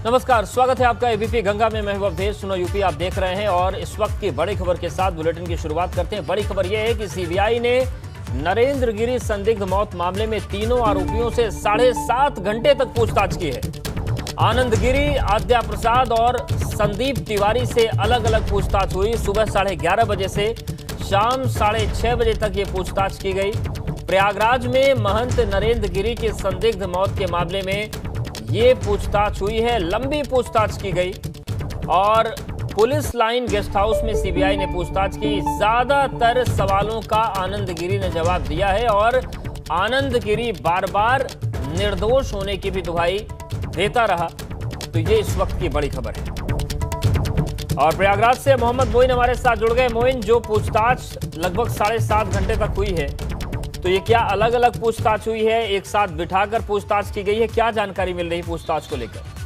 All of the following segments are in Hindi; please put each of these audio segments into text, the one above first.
नमस्कार, स्वागत है आपका एबीपी गंगा में। मैं अवधेश, सुनो यूपी आप देख रहे हैं और इस वक्त की बड़ी खबर के साथ बुलेटिन की शुरुआत करते हैं। बड़ी खबर यह है कि सीबीआई ने नरेंद्र गिरी संदिग्ध मौत मामले में तीनों आरोपियों से 7.5 घंटे तक पूछताछ की है। आनंद गिरी, आद्या प्रसाद और संदीप तिवारी से अलग अलग पूछताछ हुई। सुबह 11:30 बजे से शाम 6:30 बजे तक ये पूछताछ की गई। प्रयागराज में महंत नरेंद्र गिरी की संदिग्ध मौत के मामले में ये पूछताछ हुई है, लंबी पूछताछ की गई और पुलिस लाइन गेस्ट हाउस में सीबीआई ने पूछताछ की। ज्यादातर सवालों का आनंद गिरी ने जवाब दिया है और आनंद गिरी बार बार निर्दोष होने की भी दुहाई देता रहा। तो ये इस वक्त की बड़ी खबर है। और प्रयागराज से मोहम्मद मोइन हमारे साथ जुड़ गए। मोइन, जो पूछताछ लगभग 7.5 घंटे तक हुई है, तो ये क्या अलग अलग पूछताछ हुई है, एक साथ बिठाकर पूछताछ की गई है? क्या जानकारी मिल रही पूछताछ को लेकर?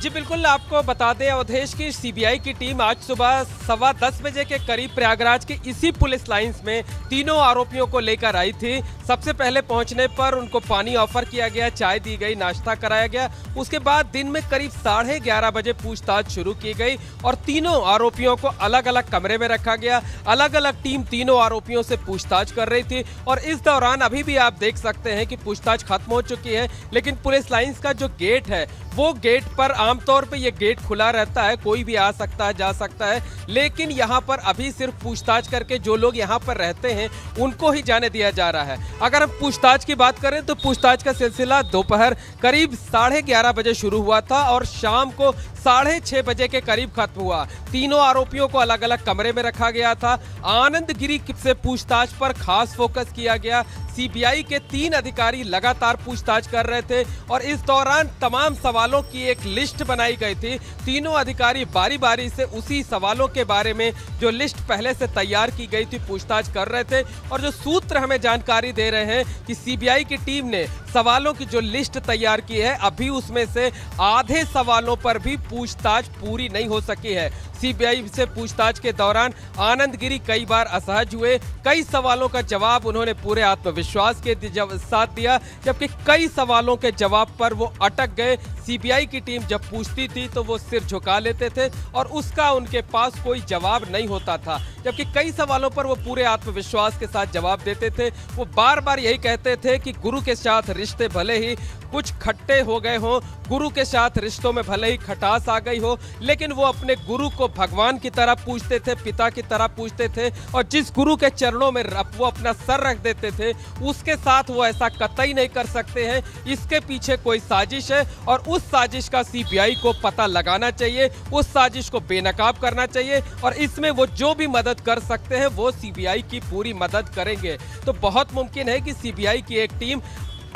जी बिल्कुल, आपको बता दें अवधेश की सीबीआई की टीम आज सुबह 10:15 बजे के करीब प्रयागराज के इसी पुलिस लाइंस में तीनों आरोपियों को लेकर आई थी। सबसे पहले पहुंचने पर उनको पानी ऑफर किया गया, चाय दी गई, नाश्ता कराया गया। उसके बाद दिन में करीब 11:30 बजे पूछताछ शुरू की गई और तीनों आरोपियों को अलग अलग कमरे में रखा गया। अलग अलग टीम तीनों आरोपियों से पूछताछ कर रही थी और इस दौरान अभी भी आप देख सकते हैं कि पूछताछ खत्म हो चुकी है, लेकिन पुलिस लाइंस का जो गेट है वो गेट पर आमतौर पे ये गेट खुला रहता है, कोई भी आ सकता है, जा सकता है, लेकिन यहाँ पर अभी सिर्फ पूछताछ करके जो लोग यहाँ पर रहते हैं उनको ही जाने दिया जा रहा है। अगर हम पूछताछ की बात करें तो पूछताछ का सिलसिला दोपहर करीब 11:30 बजे शुरू हुआ था और शाम को 6:30 बजे के करीब खत्म हुआ। तीनों आरोपियों को अलग अलग कमरे में रखा गया था। आनंद गिरी से पूछताछ पर खास फोकस किया गया। सीबीआई के 3 अधिकारी लगातार पूछताछ कर रहे थे और इस दौरान तमाम सवालों की एक लिस्ट बनाई गई थी। तीनों अधिकारी बारी बारी से उसी सवालों के बारे में जो लिस्ट पहले से तैयार की गई थी पूछताछ कर रहे थे और जो सूत्र हमें जानकारी दे रहे हैं कि सीबीआई की टीम ने सवालों की जो लिस्ट तैयार की है, अभी उसमें से आधे सवालों पर भी पूछताछ पूरी नहीं हो सकी है। सीबीआई से पूछताछ के दौरान आनंद गिरी कई बार असहज हुए, कई सवालों का जवाब उन्होंने पूरे आत्मविश्वास के साथ दिया, जबकि कई सवालों के जवाब पर वो अटक गए। सीबीआई की टीम जब पूछती थी तो वो सिर झुका लेते थे और उसका उनके पास कोई जवाब नहीं होता था, जबकि कई सवालों पर वो पूरे आत्मविश्वास के साथ जवाब देते थे। वो बार बार यही कहते थे कि गुरु के साथ रिश्ते भले ही कुछ खट्टे हो गए हों, गुरु के साथ रिश्तों में भले ही खटास आ गई हो, लेकिन वो अपने गुरु को भगवान की तरह पूछते थे, पिता की तरह पूछते थे और जिस गुरु के चरणों में वो अपना सर रख देते थे उसके साथ वो ऐसा कतई नहीं कर सकते हैं। इसके पीछे कोई साजिश है और उस साजिश का सीबीआई को पता लगाना चाहिए, उस साजिश को बेनकाब करना चाहिए और इसमें वो जो भी मदद कर सकते हैं वो सीबीआई की पूरी मदद करेंगे। तो बहुत मुमकिन है कि सीबीआई की एक टीम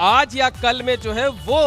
आज या कल में जो है वो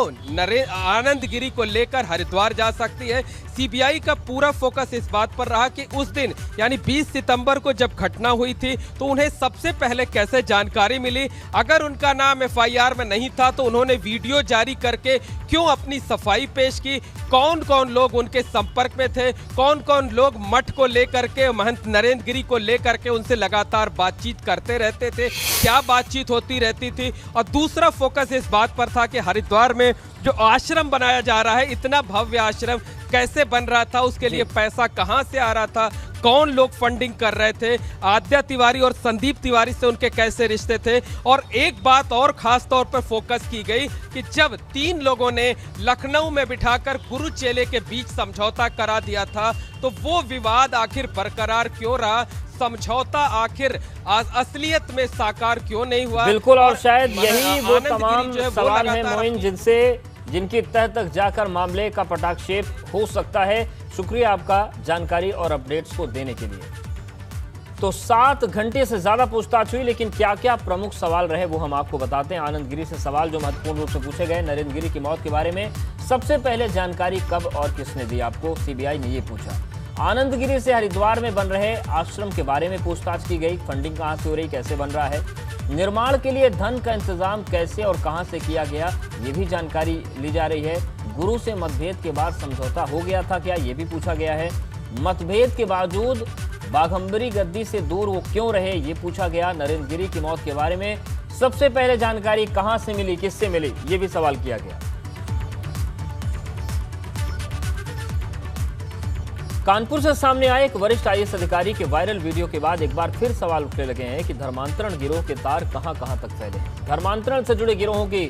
आनंद गिरी को लेकर हरिद्वार जा सकती है। सीबीआई का पूरा फोकस इस बात पर रहा कि उस दिन यानी 20 सितंबर को जब घटना हुई थी तो उन्हें सबसे पहले कैसे जानकारी मिली। अगर उनका नाम एफआईआर में नहीं था तो उन्होंने वीडियो जारी करके क्यों अपनी सफाई पेश की, कौन कौन लोग उनके संपर्क में थे, कौन कौन लोग मठ को लेकर के, महंत नरेंद्र गिरी को लेकर के उनसे लगातार बातचीत करते रहते थे, क्या बातचीत होती रहती थी। और दूसरा फोकस इस बात पर था कि हरिद्वार में जो आश्रम बनाया जा रहा है, इतना भव्य आश्रम कैसे बन रहा था, उसके लिए पैसा कहां से आ रहा था, कौन लोग फंडिंग कर रहे थे, आद्या तिवारी और संदीप तिवारी से उनके कैसे रिश्ते थे। और एक बात और खास तौर पर फोकस की गई कि जब 3 लोगों ने लखनऊ में बिठाकर गुरु चेले के बीच समझौता करा दिया था तो वो विवाद आखिर बरकरार क्यों रहा, समझौता आखिर असलियत में साकार क्यों नहीं हुआ। बिल्कुल, और शायद यही वो तमाम सवाल हैं मोइन जिनकी तह तक जाकर मामले का पटाक्षेप हो सकता है। शुक्रिया आपका जानकारी और अपडेट्स को देने के लिए। तो 7 घंटे से ज्यादा पूछताछ हुई, लेकिन क्या क्या प्रमुख सवाल रहे वो हम आपको बताते हैं। आनंद गिरी से सवाल जो महत्वपूर्ण रूप से पूछे गए, नरेंद्र गिरी की मौत के बारे में सबसे पहले जानकारी कब और किसने दी आपको, सीबीआई ने ये पूछा। आनंद गिरी से हरिद्वार में बन रहे आश्रम के बारे में पूछताछ की गई, फंडिंग कहां से हो रही, कैसे बन रहा है, निर्माण के लिए धन का इंतजाम कैसे और कहां से किया गया, ये भी जानकारी ली जा रही है। गुरु से मतभेद के बाद समझौता हो गया था क्या, ये भी पूछा गया है। मतभेद के बावजूद बाघंबरी गद्दी से दूर वो क्यों रहे, ये पूछा गया। नरेंद्र गिरी की मौत के बारे में सबसे पहले जानकारी कहां से मिली, किससे मिली, ये भी सवाल किया गया। कानपुर से सामने आए एक वरिष्ठ आईएएस अधिकारी के वायरल वीडियो के बाद एक बार फिर सवाल उठने लगे हैं कि धर्मांतरण गिरोह के तार कहां तक फैले हैं। धर्मांतरण से जुड़े गिरोहों की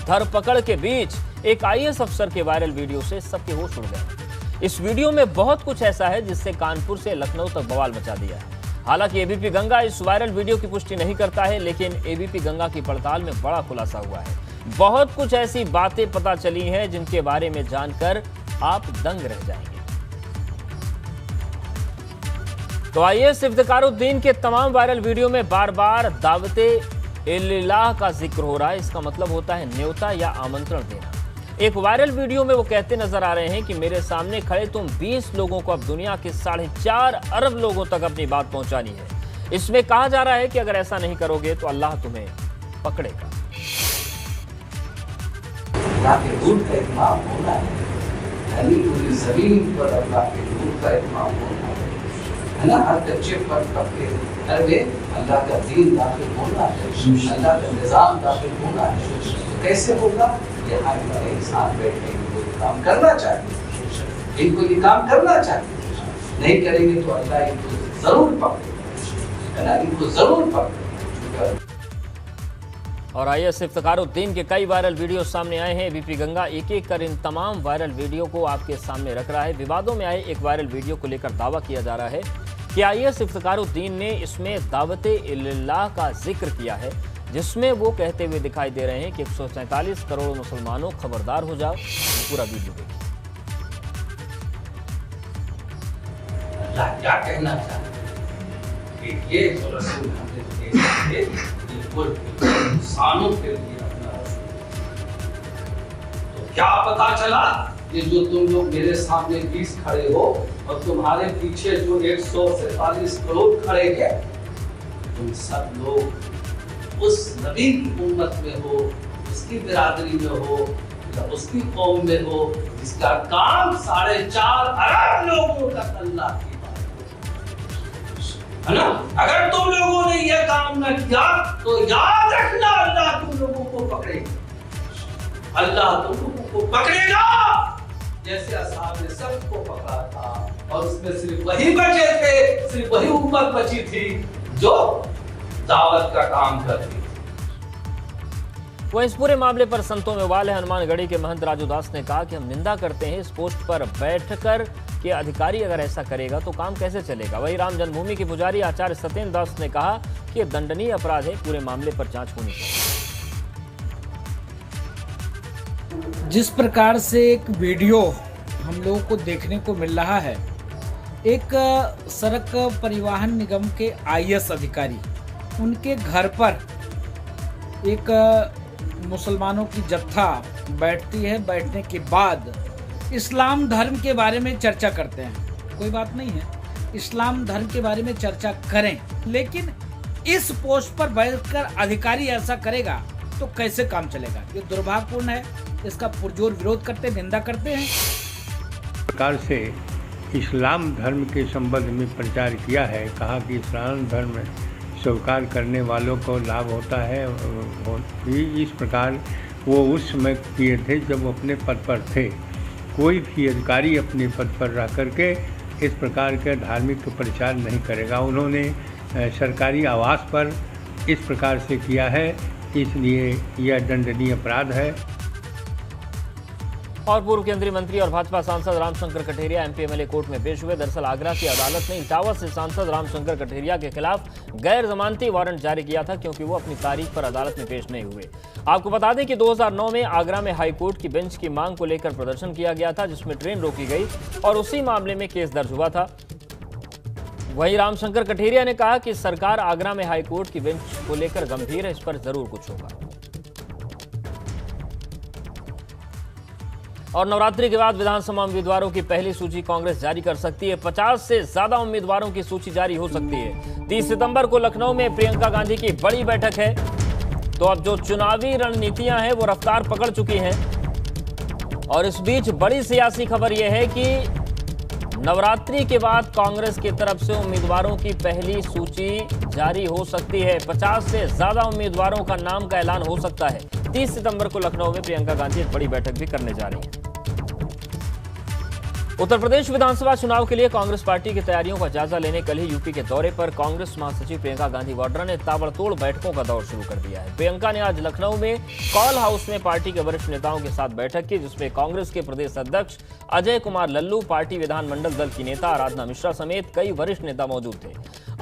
धरपकड़ के बीच एक आईएएस अफसर के वायरल वीडियो से सबके होश उड़ गए। इस वीडियो में बहुत कुछ ऐसा है जिससे कानपुर से लखनऊ तक बवाल मचा दिया है। हालांकि एबीपी गंगा इस वायरल वीडियो की पुष्टि नहीं करता है, लेकिन एबीपी गंगा की पड़ताल में बड़ा खुलासा हुआ है। बहुत कुछ ऐसी बातें पता चली हैं जिनके बारे में जानकर आप दंग रह जाएंगे। तो आईएएस इफ्तिखारुद्दीन के तमाम वायरल वीडियो में बार बार दावते इल्लाह का जिक्र हो रहा है। इसका मतलब होता है न्योता या आमंत्रण देना। एक वायरल वीडियो में वो कहते नजर आ रहे हैं कि मेरे सामने खड़े तुम 20 लोगों को अब दुनिया के 4.5 अरब लोगों तक अपनी बात पहुंचानी है। इसमें कहा जा रहा है कि अगर ऐसा नहीं करोगे तो अल्लाह तुम्हें पकड़ेगा। अल्लाह के दूध का इमाम होना है, पूरी जमीन पर अल्लाह के दूध का इमाम होना है ना। हर कच्चे पर कपड़े हर में अल्लाह का दीन दाखिल होना है, अल्लाह का निजाम दाखिल होना है। तो कैसे होगा? यहाँ बड़े इंसान बैठे इनको काम करना चाहिए, इनको ये काम करना चाहिए। नहीं करेंगे तो अल्लाह इनको जरूर पकड़ेगा, है ना, इनको जरूर पकड़ेगा। और आईएएस इफ्तिखारुद्दीन के कई वायरल वीडियो सामने आए हैं। एबीपी गंगा एक एक कर इन तमाम वायरल वीडियो को आपके सामने रख रहा है। विवादों में आए एक वायरल वीडियो को लेकर दावा किया जा रहा है कि आईएएस इफ्तिखारुद्दीन ने इसमें दावते इल्लाह का जिक्र किया है, जिसमें वो कहते हुए दिखाई दे रहे हैं कि 147 करोड़ मुसलमानों खबरदार हो जाओ। पूरा वीडियो देखिए। अल्लाह क्या कहना चाहता है कि ये जो रसूल हमने भेजे थे बिल्कुल इंसानों के लिए अपना रसूल। तो क्या पता चला ये जो तुम लोग मेरे सामने 20 खड़े हो और तुम्हारे पीछे जो 147 करोड़ खड़े हैं, तुम सब लोग उस नबी की उम्मत में हो, उसकी बिरादरी में हो या उसकी कौम में हो जिसका काम 4.5 अरब लोगों तक अल्लाह की बात है ना। अगर तुम लोगों ने यह काम न किया तो याद रखना अल्लाह तुम लोगों को पकड़ेगा, अल्लाह तुम लोगों को पकड़ेगा जैसे असहाब ने सबको पकड़ा था। और उसमें सिर्फ वही बचे थे, सिर्फ वही उम्मत बची थी जो दावत का काम करती। वो इस पूरे मामले पर संतों में उबाल है। हनुमानगढ़ी के महंत राजू दास ने कहा कि हम निंदा करते हैं इस पोस्ट पर बैठकर कि अधिकारी अगर ऐसा करेगा तो काम कैसे चलेगा। वही राम जन्मभूमि के पुजारी आचार्य सत्येंद्र दास ने कहा कि यह दंडनीय अपराध है, पूरे मामले पर जांच होनी चाहिए। जिस प्रकार से एक वीडियो हम लोगों को देखने को मिल रहा है, एक सड़क परिवहन निगम के आईएएस अधिकारी, उनके घर पर एक मुसलमानों की जत्था बैठती है। बैठने के बाद इस्लाम धर्म के बारे में चर्चा करते हैं। कोई बात नहीं है, इस्लाम धर्म के बारे में चर्चा करें, लेकिन इस पोस्ट पर बैठकर अधिकारी ऐसा करेगा तो कैसे काम चलेगा? ये दुर्भाग्यपूर्ण है। इसका पुरजोर विरोध करते, निंदा करते हैं। प्रकार से इस्लाम धर्म के संबंध में प्रचार किया है, कहा कि इस्लाम धर्म स्वीकार करने वालों को लाभ होता है। इस प्रकार वो उस समय किए थे जब वो अपने पद पर थे। कोई भी अधिकारी अपने पद पर रह करके इस प्रकार के धार्मिक प्रचार नहीं करेगा। उन्होंने सरकारी आवास पर इस प्रकार से किया है, इसलिए यह दंडनीय अपराध है। और पूर्व केंद्रीय मंत्री और भाजपा सांसद Ramshankar Katheria MP MLA court में पेश हुए। दरअसल आगरा की अदालत ने इटावा से सांसद रामशंकर कठेरिया के खिलाफ गैर जमानती वारंट जारी किया था, क्योंकि वो अपनी तारीख पर अदालत में पेश नहीं हुए। आपको बता दें कि 2009 में आगरा में हाईकोर्ट की बेंच की मांग को लेकर प्रदर्शन किया गया था, जिसमें ट्रेन रोकी गई और उसी मामले में केस दर्ज हुआ था। वहीं रामशंकर कठेरिया ने कहा कि सरकार आगरा में हाईकोर्ट की बेंच को लेकर गंभीर है, इस पर जरूर कुछ होगा। और नवरात्रि के बाद विधानसभा उम्मीदवारों की पहली सूची कांग्रेस जारी कर सकती है। 50 से ज्यादा उम्मीदवारों की सूची जारी हो सकती है। 30 सितंबर को लखनऊ में प्रियंका गांधी की बड़ी बैठक है। तो अब जो चुनावी रणनीतियां हैं वो रफ्तार पकड़ चुकी हैं। और इस बीच बड़ी सियासी खबर यह है कि नवरात्रि के बाद कांग्रेस की तरफ से उम्मीदवारों की पहली सूची जारी हो सकती है। 50 से ज्यादा उम्मीदवारों का नाम का ऐलान हो सकता है। 30 सितंबर को लखनऊ में प्रियंका गांधी एक बड़ी बैठक भी करने जा रही हैं। उत्तर प्रदेश विधानसभा चुनाव के लिए कांग्रेस पार्टी की तैयारियों का जायजा लेने कल ही यूपी के दौरे पर कांग्रेस महासचिव प्रियंका गांधी वाड्रा ने ताबड़तोड़ बैठकों का दौर शुरू कर दिया है। प्रियंका ने आज लखनऊ में कॉल हाउस में पार्टी के वरिष्ठ नेताओं के साथ बैठक की, जिसमें कांग्रेस के प्रदेश अध्यक्ष अजय कुमार लल्लू, पार्टी विधानमंडल दल की नेता आराधना मिश्रा समेत कई वरिष्ठ नेता मौजूद थे।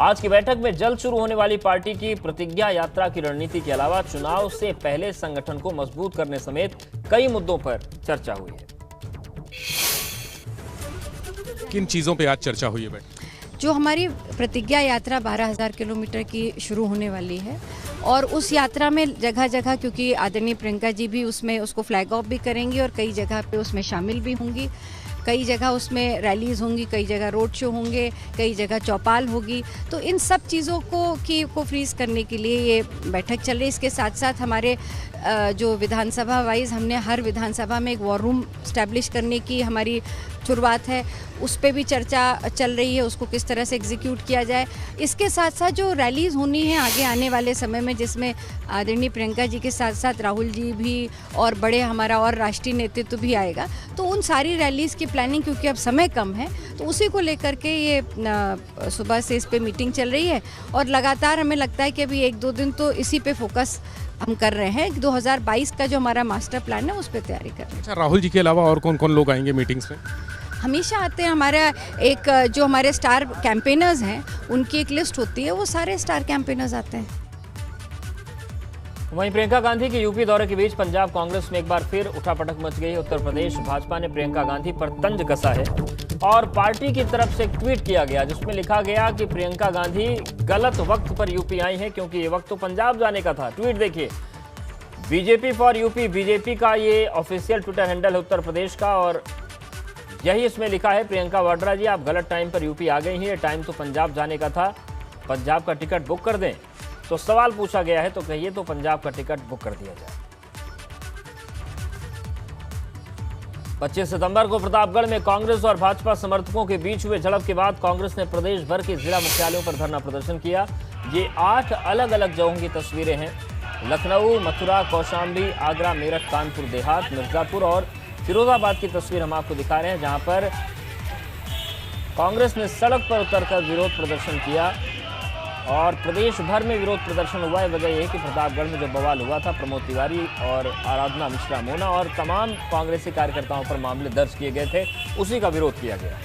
आज की बैठक में जल्द शुरू होने वाली पार्टी की प्रतिज्ञा यात्रा की रणनीति के अलावा चुनाव से पहले संगठन को मजबूत करने समेत कई मुद्दों पर चर्चा हुई है। किन चीज़ों पे आज चर्चा हुई है? जो हमारी प्रतिज्ञा यात्रा 12,000 किलोमीटर की शुरू होने वाली है और उस यात्रा में जगह जगह, क्योंकि आदरणीय प्रियंका जी भी उसमें उसको फ्लैग ऑफ भी करेंगी और कई जगह पे उसमें शामिल भी होंगी। कई जगह उसमें रैलीज होंगी, कई जगह रोड शो होंगे, कई जगह चौपाल होगी। तो इन सब चीज़ों को फ्रीज करने के लिए ये बैठक चल रही है। इसके साथ साथ हमारे जो विधानसभा वाइज हमने हर विधानसभा में एक वॉर रूम स्टैब्लिश करने की हमारी शुरुआत है, उस पर भी चर्चा चल रही है, उसको किस तरह से एग्जीक्यूट किया जाए। इसके साथ साथ जो रैलीज होनी है आगे आने वाले समय में, जिसमें आदरणीय प्रियंका जी के साथ साथ राहुल जी भी और बड़े हमारा और राष्ट्रीय नेतृत्व भी आएगा, तो उन सारी रैलीज की प्लानिंग, क्योंकि अब समय कम है, तो उसी को लेकर के ये सुबह से इस पे मीटिंग चल रही है और लगातार हमें लगता है कि अभी 1-2 दिन तो इसी पे फोकस हम कर रहे हैं। 2022 का जो हमारा मास्टर प्लान है उस पर तैयारी कर रहे हैं। अच्छा, राहुल जी के अलावा और कौन कौन लोग आएंगे मीटिंग्स में? हमेशा आते हैं। हमारा एक जो हमारे स्टार कैंपेनर्स हैं उनकी एक लिस्ट होती है, वो सारे स्टार कैंपेनर्स आते हैं। वहीं प्रियंका गांधी के यूपी दौरे के बीच पंजाब कांग्रेस में एक बार फिर उठापटक मच गई। उत्तर प्रदेश भाजपा ने प्रियंका गांधी पर तंज कसा है और पार्टी की तरफ से एक ट्वीट किया गया, जिसमें लिखा गया कि प्रियंका गांधी गलत वक्त पर यूपी आई हैं, क्योंकि ये वक्त तो पंजाब जाने का था। ट्वीट देखिए, बीजेपी फॉर यूपी, बीजेपी का ये ऑफिशियल ट्विटर हैंडल है उत्तर प्रदेश का, और यही इसमें लिखा है, प्रियंका वाड्रा जी आप गलत टाइम पर यूपी आ गई हैं, टाइम तो पंजाब जाने का था, पंजाब का टिकट बुक कर दें। तो सवाल पूछा गया है, तो कहिए तो पंजाब का टिकट बुक कर दिया जाए। 25 सितंबर को प्रतापगढ़ में कांग्रेस और भाजपा समर्थकों के बीच हुए झड़प के बाद कांग्रेस ने प्रदेश भर के जिला मुख्यालयों पर धरना प्रदर्शन किया। ये 8 अलग अलग जगहों की तस्वीरें हैं। लखनऊ, मथुरा, कौशाम्बी, आगरा, मेरठ, कानपुर देहात, मिर्जापुर और फिरोजाबाद की तस्वीर हम आपको दिखा रहे हैं, जहां पर कांग्रेस ने सड़क पर उतरकर विरोध प्रदर्शन किया और प्रदेश भर में विरोध प्रदर्शन हुआ है। वजह यह है कि प्रतापगढ़ में जो बवाल हुआ था, प्रमोद तिवारी और आराधना मिश्रा मोना और तमाम कांग्रेसी कार्यकर्ताओं पर मामले दर्ज किए गए थे, उसी का विरोध किया गया।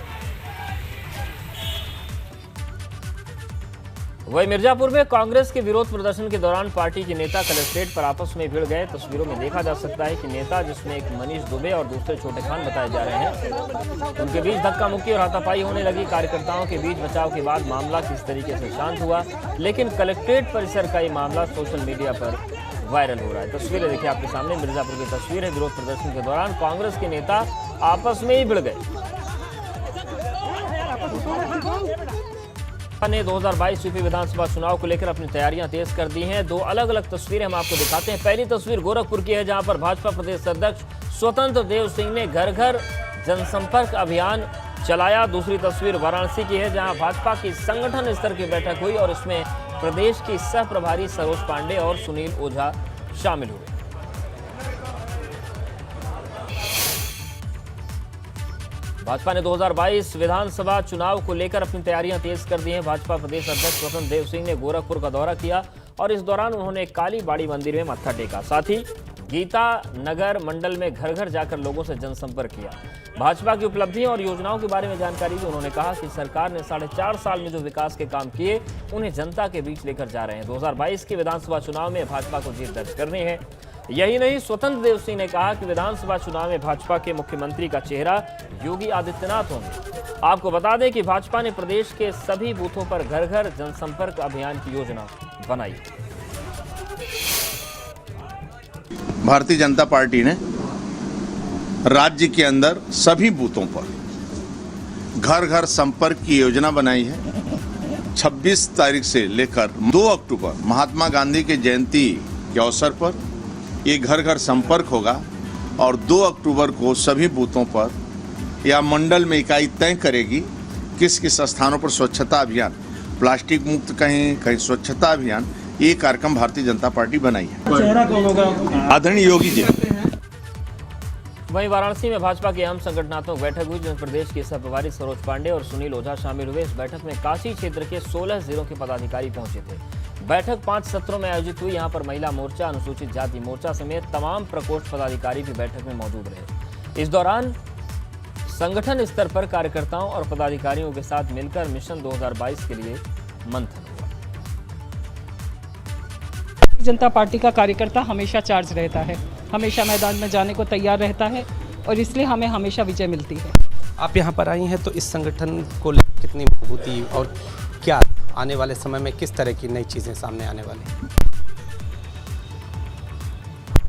वहीं मिर्जापुर में कांग्रेस के विरोध प्रदर्शन के दौरान पार्टी के नेता कलेक्ट्रेट पर आपस में भिड़ गए। तस्वीरों में देखा जा सकता है कि नेता, जिसमें एक मनीष दुबे और दूसरे छोटे खान बताए जा रहे हैं, उनके बीच धक्का मुक्की और हाथापाई होने लगी। कार्यकर्ताओं के बीच बचाव के बाद मामला किस तरीके से शांत हुआ, लेकिन कलेक्ट्रेट परिसर का ये मामला सोशल मीडिया पर वायरल हो रहा है। तस्वीरें देखिए आपके सामने, मिर्जापुर की तस्वीर है। विरोध प्रदर्शन के दौरान कांग्रेस के नेता आपस में ही भिड़ गए। ने 2022 यूपी विधानसभा चुनाव को लेकर अपनी तैयारियां तेज कर दी हैं। 2 अलग अलग तस्वीरें हम आपको दिखाते हैं। पहली तस्वीर गोरखपुर की है, जहां पर भाजपा प्रदेश अध्यक्ष स्वतंत्र देव सिंह ने घर घर जनसंपर्क अभियान चलाया। दूसरी तस्वीर वाराणसी की है, जहां भाजपा की संगठन स्तर की बैठक हुई और इसमें प्रदेश की सह प्रभारी सरोज पांडे और सुनील ओझा शामिल हुए। भाजपा ने 2022 विधानसभा चुनाव को लेकर अपनी तैयारियां तेज कर दी हैं। भाजपा प्रदेश अध्यक्ष स्वतंत्र देव सिंह ने गोरखपुर का दौरा किया और इस दौरान उन्होंने काली बाड़ी मंदिर में मत्था टेका। साथ ही गीता नगर मंडल में घर घर जाकर लोगों से जनसंपर्क किया। भाजपा की उपलब्धियों और योजनाओं के बारे में जानकारी दी। उन्होंने कहा कि सरकार ने 4.5 साल में जो विकास के काम किए, उन्हें जनता के बीच लेकर जा रहे हैं। 2022 के विधानसभा चुनाव में भाजपा को जीत दर्ज करनी है। यही नहीं, स्वतंत्र देव सिंह ने कहा कि विधानसभा चुनाव में भाजपा के मुख्यमंत्री का चेहरा योगी आदित्यनाथ होंगे। आपको बता दें कि भाजपा ने प्रदेश के सभी बूथों पर घर घर जनसंपर्क अभियान की योजना बनाई। भारतीय जनता पार्टी ने राज्य के अंदर सभी बूथों पर घर घर संपर्क की योजना बनाई है। 26 तारीख से लेकर 2 अक्टूबर महात्मा गांधी की जयंती के अवसर पर ये घर घर संपर्क होगा और 2 अक्टूबर को सभी बूथों पर या मंडल में इकाई तय करेगी किस किस स्थानों पर स्वच्छता अभियान, प्लास्टिक मुक्त कहीं कहीं स्वच्छता अभियान, ये कार्यक्रम भारतीय जनता पार्टी बनाई है। आदरणीय योगी जी। वहीं वाराणसी में भाजपा की अहम संगठनात्मक बैठक हुई, जिसमें प्रदेश के सह प्रभारी सरोज पांडे और सुनील ओझा शामिल हुए। इस बैठक में काशी क्षेत्र के 16 जिलों के पदाधिकारी पहुंचे थे। बैठक 5 सत्रों में आयोजित हुई। यहां पर महिला मोर्चा, अनुसूचित जाति मोर्चा समेत तमाम प्रकोष्ठ पदाधिकारी भी बैठक में मौजूद रहे। इस दौरान संगठन स्तर पर कार्यकर्ताओं और पदाधिकारियों के साथ मिलकर मिशन 2022 के लिए मंथन हुआ। जनता पार्टी का कार्यकर्ता हमेशा चार्ज रहता है, हमेशा मैदान में जाने को तैयार रहता है और इसलिए हमें हमेशा विजय मिलती है। आप यहाँ पर आई हैं तो इस संगठन को लेकर कितनी मजबूती और क्या आने वाले समय में किस तरह की नई चीज़ें सामने आने वाली हैं?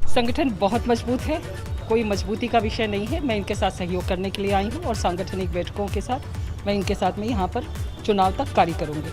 संगठन बहुत मजबूत है, कोई मजबूती का विषय नहीं है। मैं इनके साथ सहयोग करने के लिए आई हूँ और सांगठनिक बैठकों के साथ मैं इनके साथ में यहाँ पर चुनाव तक कार्य करूँगी।